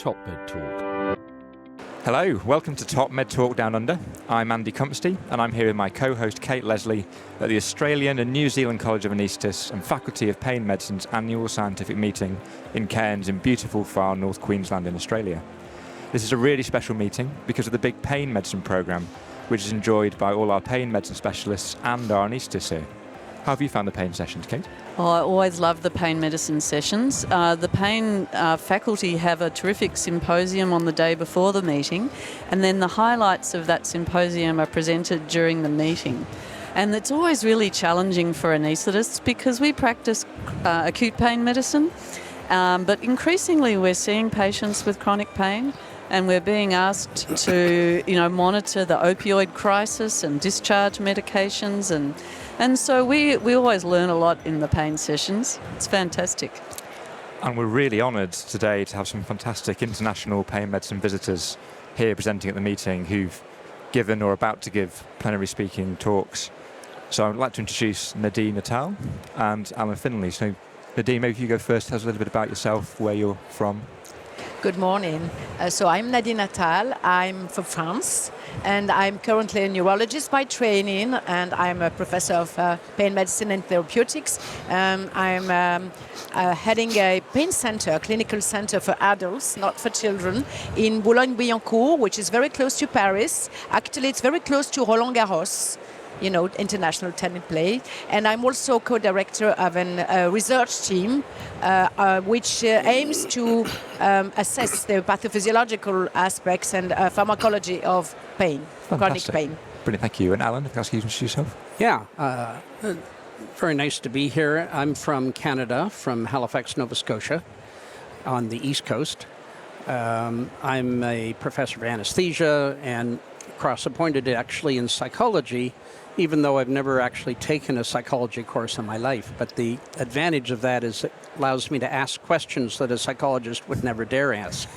Top Med Talk. Hello, welcome to Top Med Talk Down Under. I'm Andy Cumpstey, and I'm here with my co-host Kate Leslie at the Australian and New Zealand College of Anaesthetists and Faculty of Pain Medicine's annual scientific meeting in Cairns in beautiful far North Queensland in Australia. This is a really special meeting because of the big pain medicine programme, which is enjoyed by all our pain medicine specialists and our anaesthetists here. How have you found the pain sessions, Kate? Oh, I always love the pain medicine sessions. The pain faculty have a terrific symposium on the day before the meeting, and then the highlights of that symposium are presented during the meeting. And it's always really challenging for anaesthetists because we practice acute pain medicine, but increasingly we're seeing patients with chronic pain, and we're being asked to, monitor the opioid crisis and discharge medications, and so we always learn a lot in the pain sessions. It's fantastic. And we're really honoured today to have some fantastic international pain medicine visitors here presenting at the meeting who've given or about to give plenary speaking talks. So I'd like to introduce Nadine Attal and Allen Finley. So Nadine, maybe you go first, tell us a little bit about yourself, where you're from. Good morning. So I'm Nadine Attal. I'm from France, and I'm currently a neurologist by training, and I'm a professor of pain medicine and therapeutics. I'm heading a pain center, a clinical center for adults, not for children, in Boulogne-Billancourt, which is very close to Paris. Actually, it's very close to Roland Garros, international tennis play. And I'm also co-director of a research team which aims to assess the pathophysiological aspects and pharmacology of pain, chronic pain. Brilliant, thank you. And Alan, if I ask you to introduce yourself. Yeah, very nice to be here. I'm from Canada, from Halifax, Nova Scotia, on the East Coast. I'm a professor of anesthesia and cross-appointed actually in psychology, even though I've never actually taken a psychology course in my life. But the advantage of that is it allows me to ask questions that a psychologist would never dare ask.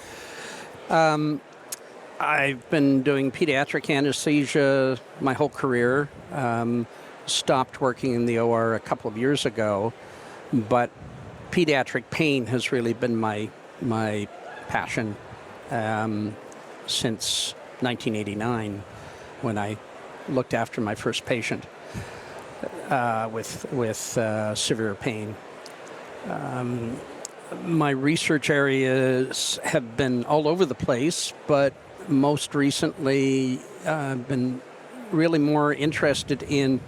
I've been doing pediatric anesthesia my whole career. Stopped working in the OR a couple of years ago, but pediatric pain has really been my passion since 1989, when I looked after my first patient with severe pain. My research areas have been all over the place, but most recently I've been really more interested in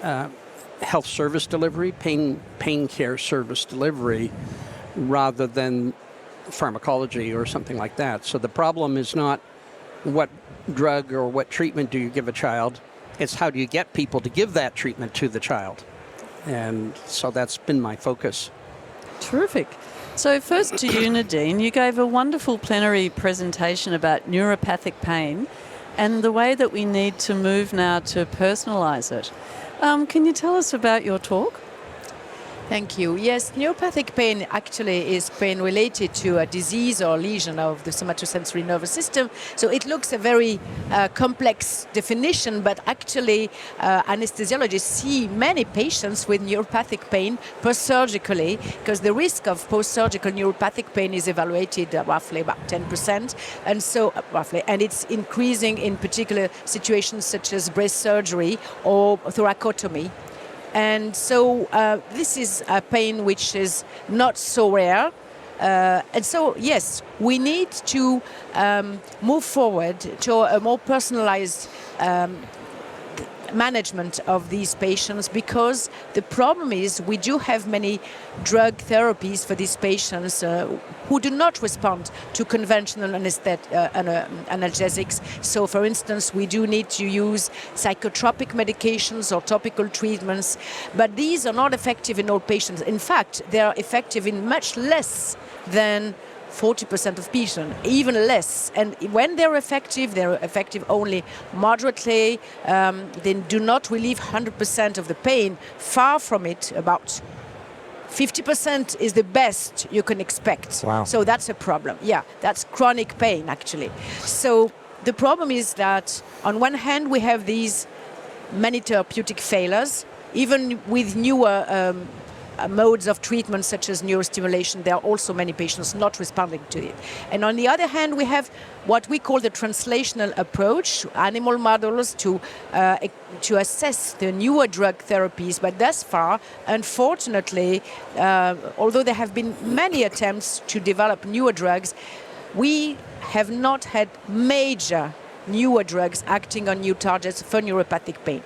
health service delivery, pain care service delivery, rather than pharmacology or something like that. So the problem is not what drug or what treatment do you give a child, it's how do you get people to give that treatment to the child. And so that's been my focus. Terrific. So first to you, Nadine, you gave a wonderful plenary presentation about neuropathic pain and the way that we need to move now to personalize it. Can you tell us about your talk? Thank you. Yes, neuropathic pain actually is pain related to a disease or lesion of the somatosensory nervous system. So it looks a very complex definition, but actually anesthesiologists see many patients with neuropathic pain post-surgically, because the risk of post-surgical neuropathic pain is evaluated roughly about 10%, and so and it's increasing in particular situations such as breast surgery or thoracotomy. And so this is a pain which is not so rare. And so, yes, we need to move forward to a more personalized management of these patients, because the problem is we do have many drug therapies for these patients who do not respond to conventional analgesics. So, for instance, we do need to use psychotropic medications or topical treatments, but these are not effective in all patients. In fact, they are effective in much less than 40% of patients, even less. And when they're effective only moderately. They do not relieve 100% of the pain. Far from it, about 50% is the best you can expect. Wow. So that's a problem. Yeah, that's chronic pain, actually. So the problem is that on one hand, we have these many therapeutic failures, even with newer modes of treatment such as neurostimulation, there are also many patients not responding to it. And on the other hand, we have what we call the translational approach, animal models to assess the newer drug therapies. But thus far, unfortunately, although there have been many attempts to develop newer drugs, we have not had major newer drugs acting on new targets for neuropathic pain.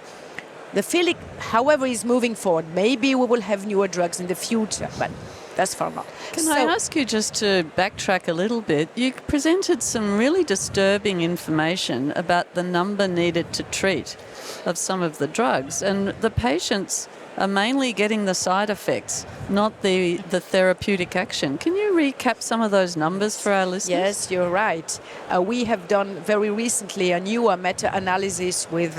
The field, however, is moving forward. Maybe we will have newer drugs in the future, but thus far not. Can I ask you just to backtrack a little bit? You presented some really disturbing information about the number needed to treat of some of the drugs, and the patients are mainly getting the side effects, not the therapeutic action. Can you recap some of those numbers for our listeners? Yes, you're right. We have done very recently a newer meta-analysis with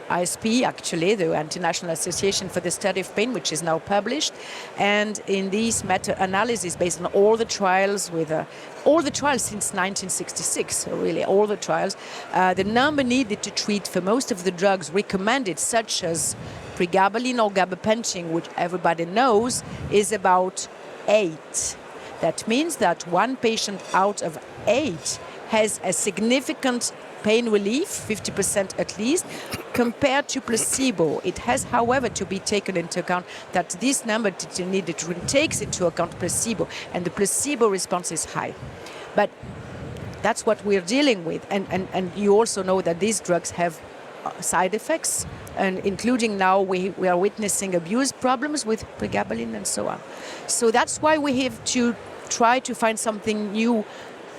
ISP, actually, the International Association for the Study of Pain, which is now published. And in these meta-analysis, based on all the trials since 1966, so really all the trials, the number needed to treat for most of the drugs recommended, such as pregabalin or gabapentin, which everybody knows, is about 8. That means that 1 patient out of 8 has a significant pain relief, 50% at least, compared to placebo. It has, however, to be taken into account that this number needed takes into account placebo, and the placebo response is high. But that's what we're dealing with. And you also know that these drugs have side effects, and including now we are witnessing abuse problems with pregabalin and so on. So that's why we have to try to find something new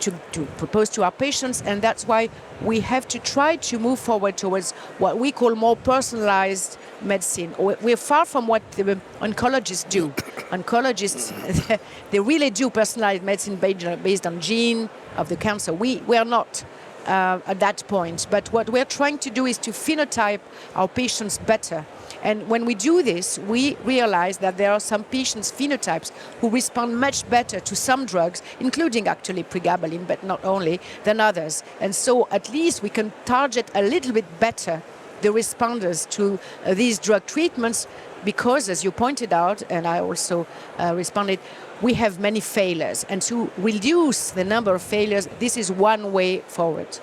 to propose to our patients, and that's why we have to try to move forward towards what we call more personalized medicine. We're far from what the oncologists do. Oncologists, they really do personalized medicine based on gene of the cancer. We are not at that point, but what we're trying to do is to phenotype our patients better. And when we do this, we realize that there are some patients' phenotypes who respond much better to some drugs, including actually pregabalin, but not only, than others. And so at least we can target a little bit better the responders to these drug treatments, because, as you pointed out, and I also responded, we have many failures. And to reduce the number of failures, this is one way forward.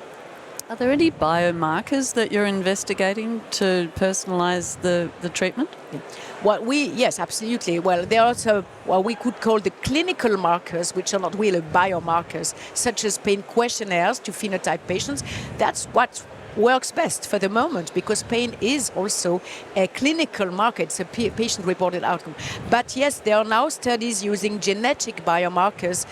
Are there any biomarkers that you're investigating to personalize the treatment? Yes, absolutely. Well, there are also what we could call the clinical markers, which are not really biomarkers, such as pain questionnaires to phenotype patients. That's what works best for the moment, because pain is also a clinical marker. It's a patient-reported outcome. But yes, there are now studies using genetic biomarkers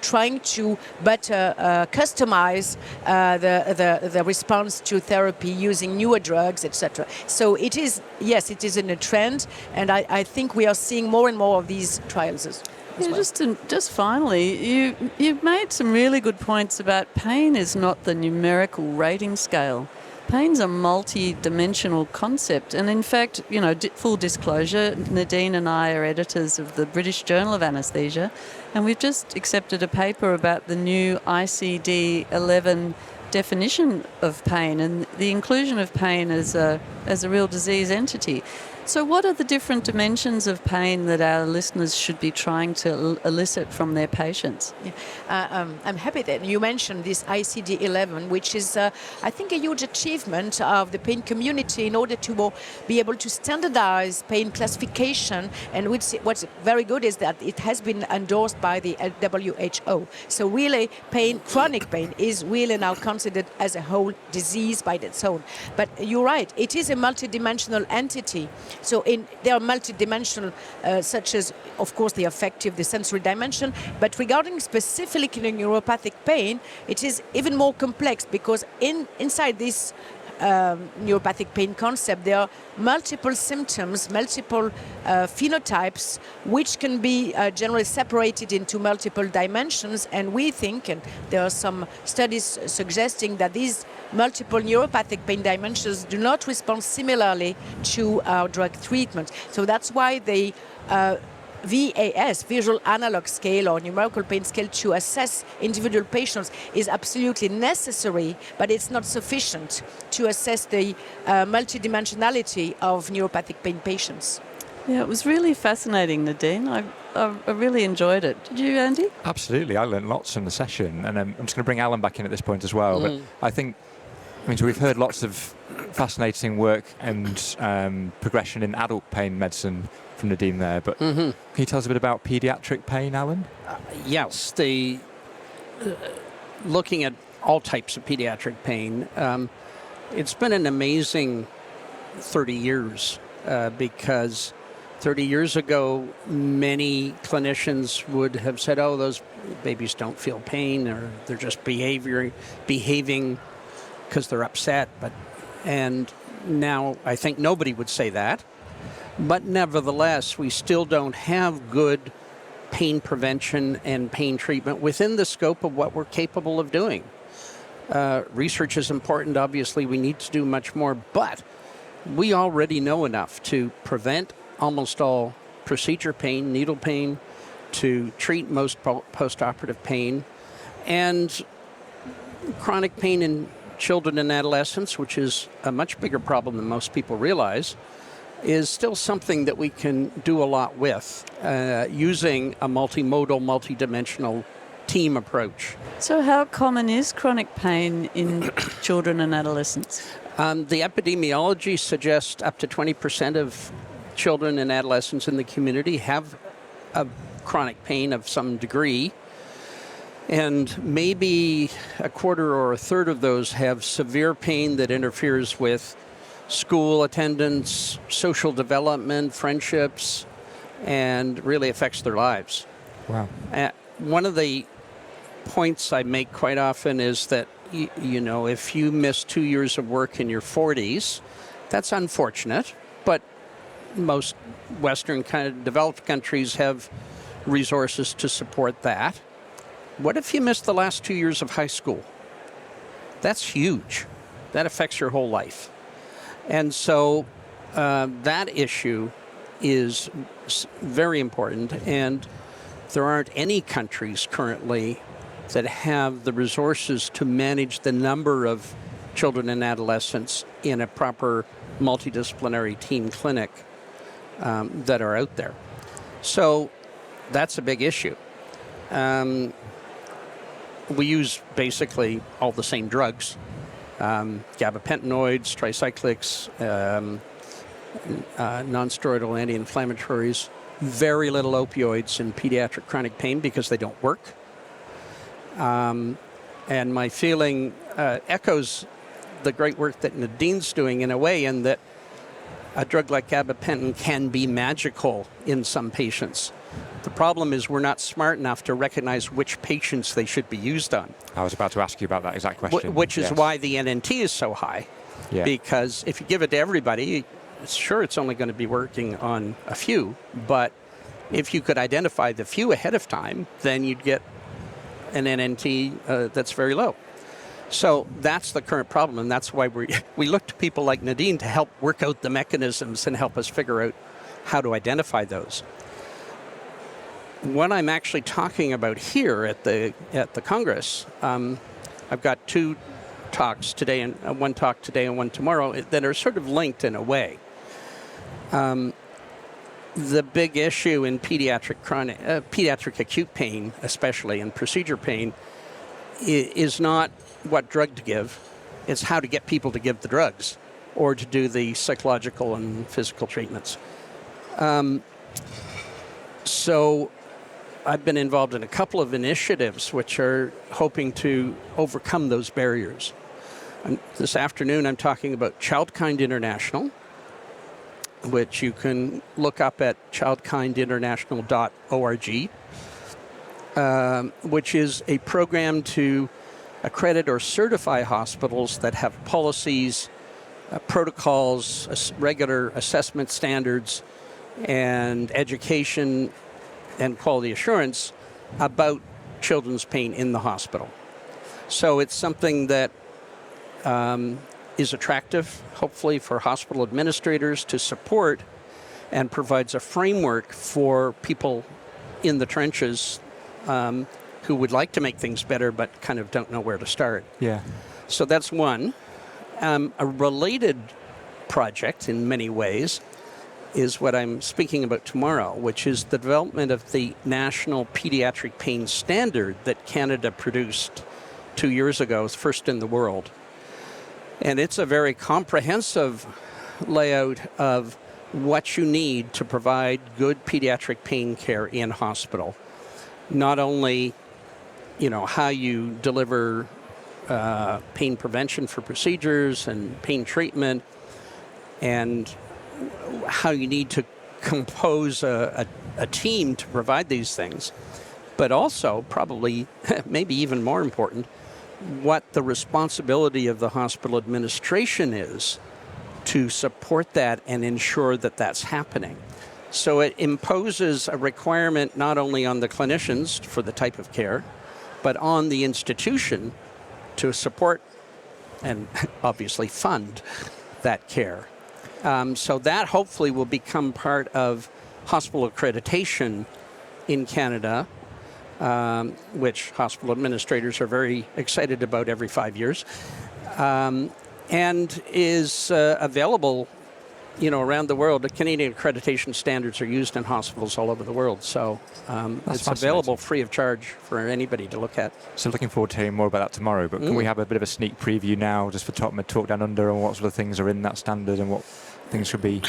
trying to better customize the response to therapy using newer drugs, etc. So it is in a trend, and I think we are seeing more and more of these trials as well. Just finally, you've made some really good points about pain is not the numerical rating scale. Pain's a multi-dimensional concept, and in fact, full disclosure, Nadine and I are editors of the British Journal of Anesthesia, and we've just accepted a paper about the new ICD-11 definition of pain and the inclusion of pain as a real disease entity. So what are the different dimensions of pain that our listeners should be trying to elicit from their patients? I'm happy that you mentioned this ICD-11, which is, I think, a huge achievement of the pain community in order to be able to standardize pain classification. And what's very good is that it has been endorsed by the WHO. So really, chronic pain is really now considered as a whole disease by its own. But you're right, it is a multidimensional entity. So they are multidimensional, such as, of course, the affective, the sensory dimension. But regarding specifically neuropathic pain, it is even more complex, because inside this neuropathic pain concept, there are multiple symptoms, multiple phenotypes, which can be generally separated into multiple dimensions. And we think, and there are some studies suggesting that these multiple neuropathic pain dimensions do not respond similarly to our drug treatment. So that's why the VAS, visual analog scale, or numerical pain scale to assess individual patients is absolutely necessary, but it's not sufficient to assess the multidimensionality of neuropathic pain patients. Yeah, it was really fascinating, Nadine. I really enjoyed it. Did you, Andy? Absolutely. I learned lots from the session, and I'm just going to bring Alan back in at this point as well. But I think, so we've heard lots of fascinating work and progression in adult pain medicine from Nadine there, but can you tell us a bit about paediatric pain, Alan? Yes, looking at all types of pediatric pain, it's been an amazing 30 years because 30 years ago, many clinicians would have said, oh, those babies don't feel pain, or they're just behaving because they're upset. And now I think nobody would say that. But nevertheless, we still don't have good pain prevention and pain treatment within the scope of what we're capable of doing. Research is important. Obviously, we need to do much more, but we already know enough to prevent almost all procedure pain, needle pain, to treat most postoperative pain, and chronic pain in children and adolescents, which is a much bigger problem than most people realize, is still something that we can do a lot with using a multimodal, multidimensional team approach. So how common is chronic pain in children and adolescents? The epidemiology suggests up to 20% of children and adolescents in the community have a chronic pain of some degree, and maybe a quarter or a third of those have severe pain that interferes with school attendance, social development, friendships, and really affects their lives. Wow. One of the points I make quite often is that, if you miss 2 years of work in your 40s, that's unfortunate, but most Western kind of developed countries have resources to support that. What if you missed the last 2 years of high school? That's huge. That affects your whole life. And so that issue is very important, and there aren't any countries currently that have the resources to manage the number of children and adolescents in a proper multidisciplinary team clinic that are out there. So that's a big issue. We use basically all the same drugs, gabapentinoids, tricyclics, non-steroidal anti-inflammatories, very little opioids in pediatric chronic pain because they don't work. And my feeling echoes the great work that Nadine's doing in a way, in that a drug like gabapentin can be magical in some patients. The problem is we're not smart enough to recognize which patients they should be used on. I was about to ask you about that exact question. Which is why the NNT is so high. Yeah. Because if you give it to everybody, sure, it's only going to be working on a few, but if you could identify the few ahead of time, then you'd get an NNT that's very low. So that's the current problem, and that's why we look to people like Nadine to help work out the mechanisms and help us figure out how to identify those. What I'm actually talking about here at the Congress, I've got two talks today, and one talk today and one tomorrow, that are sort of linked in a way. The big issue in pediatric acute pain, especially, and procedure pain, is not what drug to give, it's how to get people to give the drugs or to do the psychological and physical treatments. So I've been involved in a couple of initiatives which are hoping to overcome those barriers. This afternoon I'm talking about Childkind International, which you can look up at childkindinternational.org, which is a program to accredit or certify hospitals that have policies, protocols, regular assessment standards, and education and quality assurance about children's pain in the hospital. So it's something that is attractive, hopefully, for hospital administrators to support, and provides a framework for people in the trenches who would like to make things better but kind of don't know where to start. Yeah. So that's one. A related project in many ways is what I'm speaking about tomorrow, which is the development of the National Pediatric Pain Standard that Canada produced 2 years ago, first in the world. And it's a very comprehensive layout of what you need to provide good pediatric pain care in hospital. Not only, how you deliver pain prevention for procedures and pain treatment, and how you need to compose a team to provide these things, but also probably, maybe even more important, what the responsibility of the hospital administration is to support that and ensure that that's happening. So it imposes a requirement not only on the clinicians for the type of care, but on the institution to support and obviously fund that care. So that hopefully will become part of hospital accreditation in Canada, which hospital administrators are very excited about every 5 years, and is available, around the world. The Canadian accreditation standards are used in hospitals all over the world, so it's available free of charge for anybody to look at. So looking forward to hearing more about that tomorrow, but can we have a bit of a sneak preview now just for Top Med Talk Down Under and what sort of things are in that standard and what things should be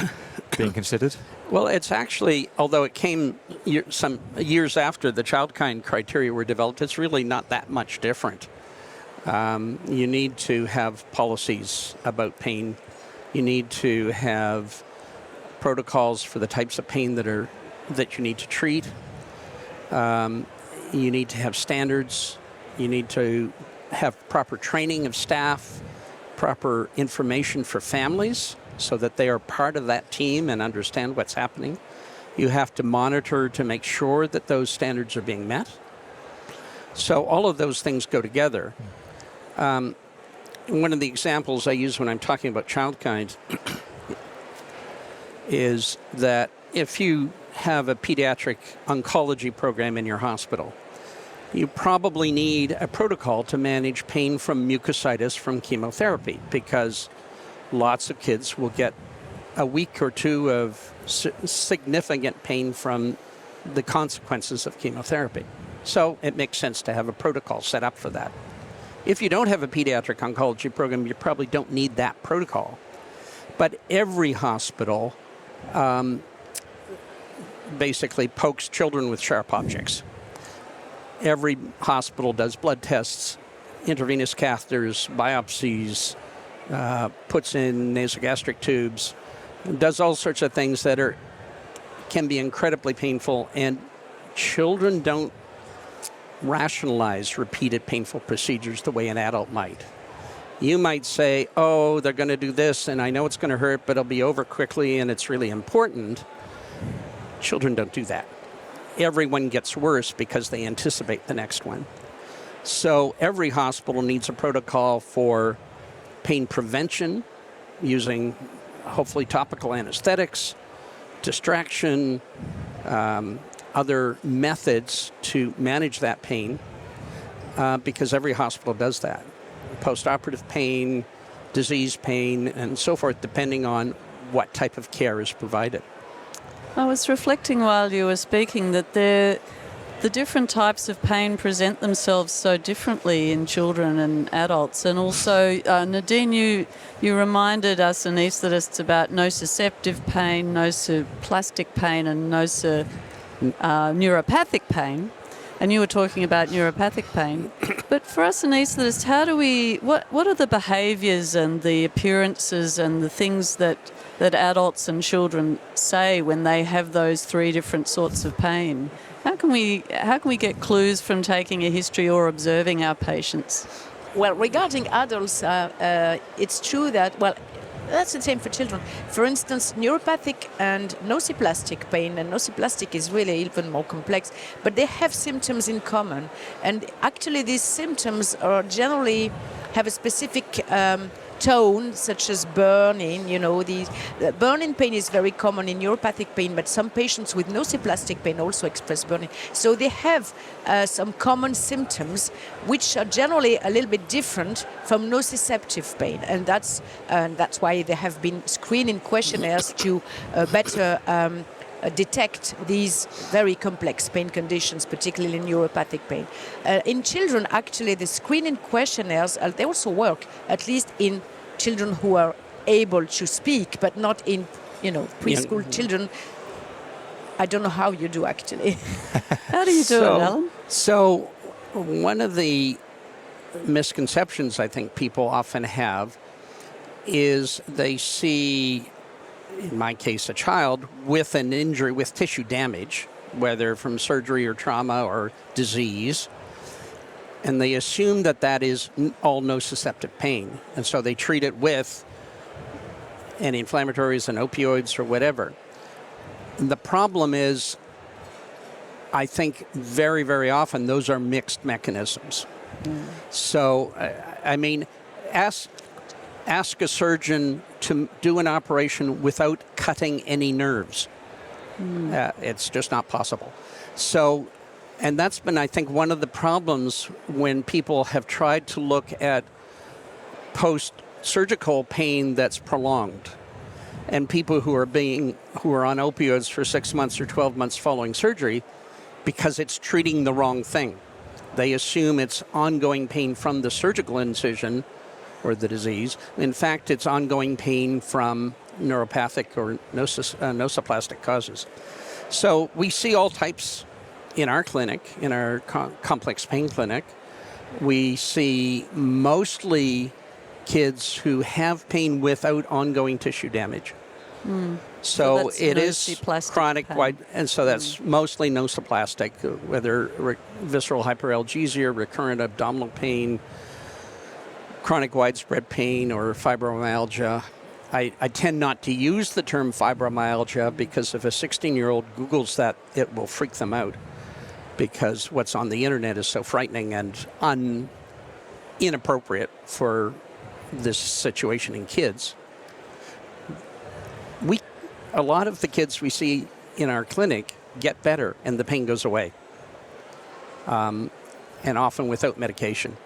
being considered? Well, it's actually, although it came some years after the child-kind criteria were developed, it's really not that much different. You need to have policies about pain. You need to have protocols for the types of pain that you need to treat. You need to have standards. You need to have proper training of staff, proper information for families so that they are part of that team and understand what's happening. You have to monitor to make sure that those standards are being met. So all of those things go together. One of the examples I use when I'm talking about child-kind is that if you have a pediatric oncology program in your hospital, you probably need a protocol to manage pain from mucositis from chemotherapy, because lots of kids will get a week or two of significant pain from the consequences of chemotherapy. So it makes sense to have a protocol set up for that. If you don't have a pediatric oncology program, you probably don't need that protocol. But every hospital basically pokes children with sharp objects. Every hospital does blood tests, intravenous catheters, biopsies, puts in nasogastric tubes, does all sorts of things that can be incredibly painful, and children don't rationalize repeated painful procedures the way an adult might. You might say, oh, they're going to do this, and I know it's going to hurt, but it'll be over quickly, and it's really important. Children don't do that. Everyone gets worse because they anticipate the next one. So every hospital needs a protocol for pain prevention using hopefully topical anesthetics, distraction, other methods to manage that pain, because every hospital does that. Post-operative pain, disease pain, and so forth, depending on what type of care is provided. I was reflecting while you were speaking that the different types of pain present themselves so differently in children and adults. And also, Nadine, you reminded us anaesthetists about nociceptive pain, nociplastic pain, and neuropathic pain. And you were talking about neuropathic pain. But for us anaesthetists, what are the behaviours and the appearances and the things that adults and children say when they have those three different sorts of pain? How can we get clues from taking a history or observing our patients? Well, regarding adults, it's true that, that's the same for children. For instance, neuropathic and nociplastic pain, and nociplastic is really even more complex, but they have symptoms in common. And actually these symptoms are generally have a specific tone, such as burning. The burning pain is very common in neuropathic pain, but some patients with nociplastic pain also express burning. So they have some common symptoms which are generally a little bit different from nociceptive pain, and that's why there have been screening questionnaires to better detect these very complex pain conditions, particularly neuropathic pain. In children, actually, the screening questionnaires, they also work, at least in children who are able to speak, but not in, preschool children. I don't know how you do, actually. How do you do it, Alan? So one of the misconceptions I think people often have is they see, in my case, a child with an injury, with tissue damage, whether from surgery or trauma or disease, and they assume that is all nociceptive pain. And so they treat it with anti-inflammatories and opioids or whatever. And the problem is, I think very, very often those are mixed mechanisms. So, I mean, ask a surgeon to do an operation without cutting any nerves. It's just not possible. So, and that's been, I think, one of the problems when people have tried to look at post-surgical pain that's prolonged. And people who are on opioids for 6 months or 12 months following surgery, because it's treating the wrong thing. They assume it's ongoing pain from the surgical incision or the disease. In fact, it's ongoing pain from neuropathic or nociplastic causes. So we see all types in our clinic, in our complex pain clinic. We see mostly kids who have pain without ongoing tissue damage. So it is chronic, and so that's mostly nociplastic, whether visceral hyperalgesia, recurrent abdominal pain, chronic widespread pain, or fibromyalgia. I tend not to use the term fibromyalgia because if a 16-year-old Googles that, it will freak them out because what's on the internet is so frightening and inappropriate for this situation in kids. A lot of the kids we see in our clinic get better and the pain goes away, and often without medication.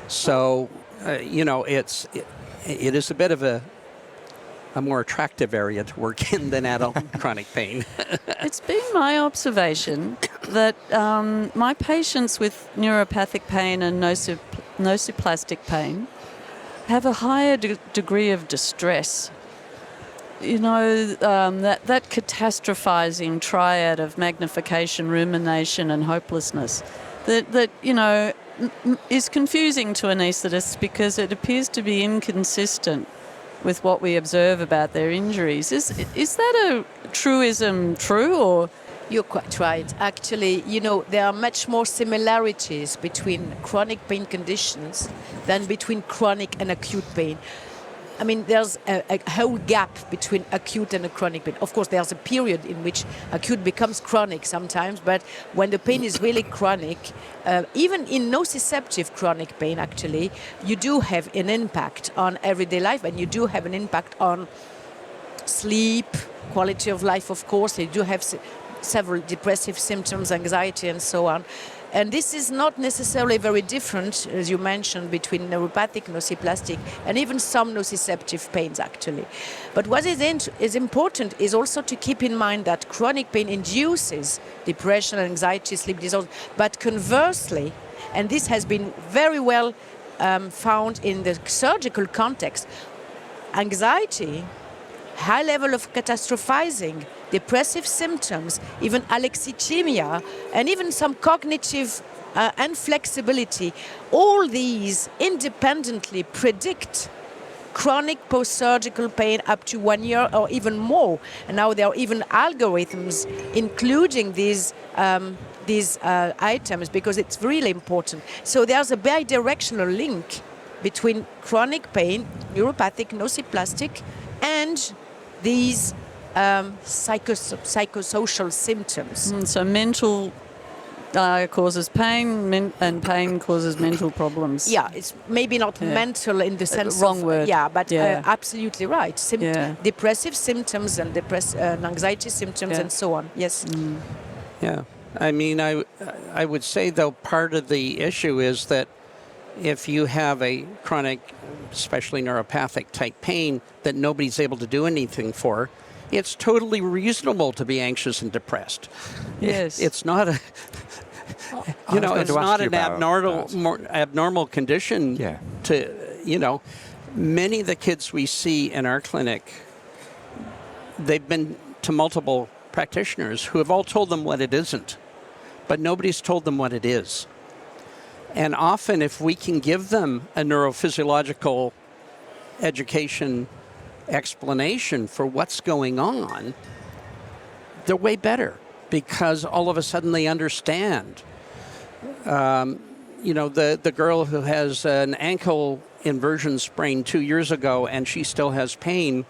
So, it is a bit of a more attractive area to work in than adult chronic pain. It's been my observation that my patients with neuropathic pain and nociplastic pain have a higher degree of distress. That catastrophizing triad of magnification, rumination, and hopelessness that is confusing to anaesthetists because it appears to be inconsistent with what we observe about their injuries. Is that a truism true, or? You're quite right. Actually, there are much more similarities between chronic pain conditions than between chronic and acute pain. I mean, there's a whole gap between acute and chronic pain. Of course, there's a period in which acute becomes chronic sometimes, but when the pain is really chronic, even in nociceptive chronic pain, actually, you do have an impact on everyday life, and you do have an impact on sleep, quality of life, of course. You do have several depressive symptoms, anxiety, and so on. And this is not necessarily very different, as you mentioned, between neuropathic, nociplastic, and even some nociceptive pains, actually. But what is important is also to keep in mind that chronic pain induces depression, anxiety, sleep disorders. But conversely, and this has been very well found in the surgical context, anxiety, high level of catastrophizing, depressive symptoms, even alexithymia, and even some cognitive inflexibility, all these independently predict chronic post-surgical pain up to 1 year or even more. And now there are even algorithms including these items because it's really important. So there's a bidirectional link between chronic pain, neuropathic, nociplastic, and these psychosocial symptoms. So mental causes pain, and pain causes mental problems. Yeah, it's maybe not mental in the sense wrong of, word. Yeah, but Yeah. Absolutely right. Depressive symptoms and anxiety symptoms and so on. Yes. Yeah. I mean, I would say, though, part of the issue is that if you have a chronic, especially neuropathic type pain that nobody's able to do anything for, it's totally reasonable to be anxious and depressed. Yes. It's not a, it's not an abnormal condition to, many of the kids we see in our clinic, they've been to multiple practitioners who have all told them what it isn't, but nobody's told them what it is. And often if we can give them a neurophysiological education explanation for what's going on, they're way better because all of a sudden they understand. The girl who has an ankle inversion sprain 2 years ago and she still has pain,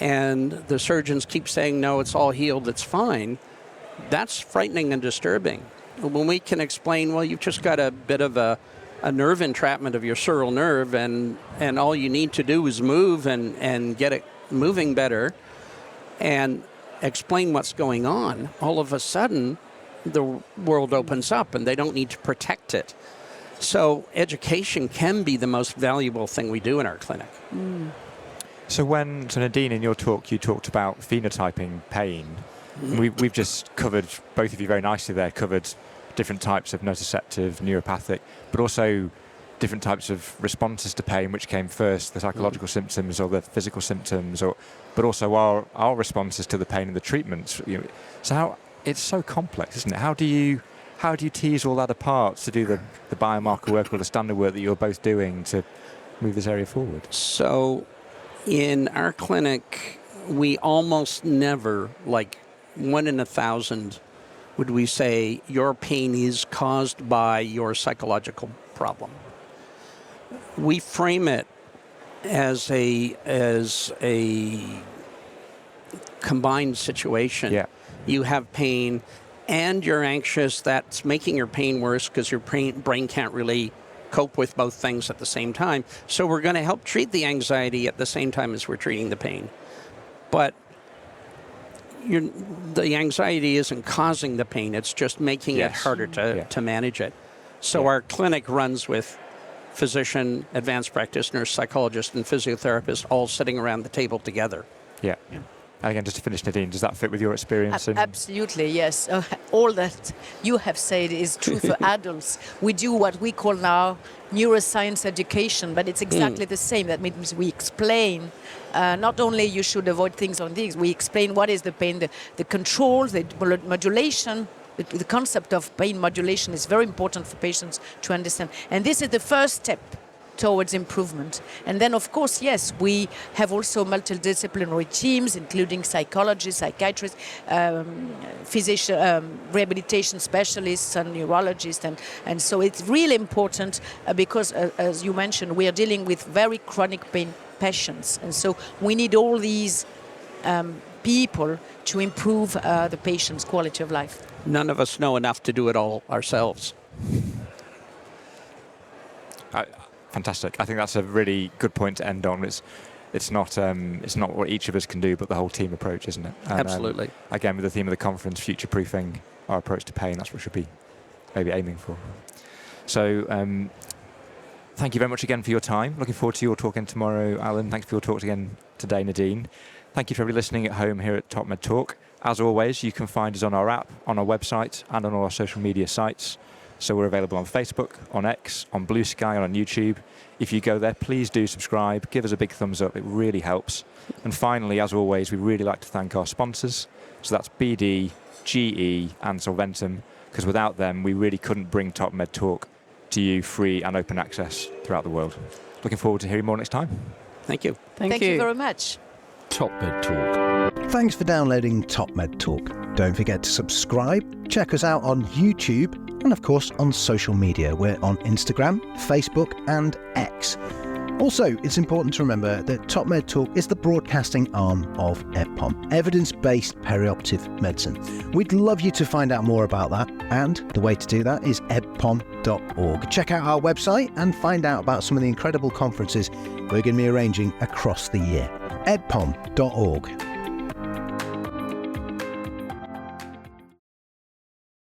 and the surgeons keep saying, no, it's all healed, it's fine. That's frightening and disturbing. When we can explain, well, you've just got a bit of a nerve entrapment of your sural nerve, and all you need to do is move and get it moving better and explain what's going on, all of a sudden the world opens up and they don't need to protect it. So education can be the most valuable thing we do in our clinic. So Nadine, in your talk, you talked about phenotyping pain. We've just covered, both of you very nicely there, covered different types of nociceptive, neuropathic, but also different types of responses to pain, which came first, the psychological symptoms or the physical symptoms, but also our responses to the pain and the treatments. So it's so complex, isn't it? How do you tease all that apart to do the biomarker work or the standard work that you're both doing to move this area forward? So in our clinic, we almost never, like 1 in 1,000, would we say your pain is caused by your psychological problem. We frame it as a combined situation. Yeah. You have pain and you're anxious. That's making your pain worse because your brain can't really cope with both things at the same time. So we're going to help treat the anxiety at the same time as we're treating the pain. But the anxiety isn't causing the pain. It's just making it harder to manage it. So our clinic runs with physician, advanced practitioners, psychologists, and physiotherapists all sitting around the table together. Yeah. And again, just to finish, Nadine, does that fit with your experience? Absolutely, yes. All that you have said is true for adults. We do what we call now neuroscience education, but it's exactly the same. That means we explain not only you should avoid things on these, we explain what is the pain, the controls, the modulation. The concept of pain modulation is very important for patients to understand. And this is the first step towards improvement. And then, of course, yes, we have also multidisciplinary teams, including psychologists, psychiatrists, physician, rehabilitation specialists, and neurologists. And so it's really important because, as you mentioned, we are dealing with very chronic pain patients. And so we need all these people to improve the patient's quality of life. None of us know enough to do it all ourselves. Fantastic. I think that's a really good point to end on. It's not what each of us can do, but the whole team approach, isn't it? And, absolutely. Again, with the theme of the conference, future-proofing our approach to pain, that's what we should be maybe aiming for. So thank you very much again for your time. Looking forward to your talk again tomorrow, Alan. Thanks for your talks again today, Nadine. Thank you for everybody listening at home here at Top Med Talk. As always, you can find us on our app, on our website, and on all our social media sites. So we're available on Facebook, on X, on Blue Sky, and on YouTube. If you go there, please do subscribe. Give us a big thumbs up. It really helps. And finally, as always, we really like to thank our sponsors. So that's BD, GE, and Solventum, because without them, we really couldn't bring Top Med Talk to you free and open access throughout the world. Looking forward to hearing more next time. Thank you. Thank you very much. Top Med Talk. Thanks for downloading Top Med Talk. Don't forget to subscribe, check us out on YouTube, and of course on social media. We're on Instagram, Facebook and X. Also, it's important to remember that Top Med Talk is the broadcasting arm of EPPOM, evidence-based perioperative medicine. We'd love you to find out more about that, and the way to do that is eppom.org. Check out our website and find out about some of the incredible conferences we're going to be arranging across the year. eppom.org.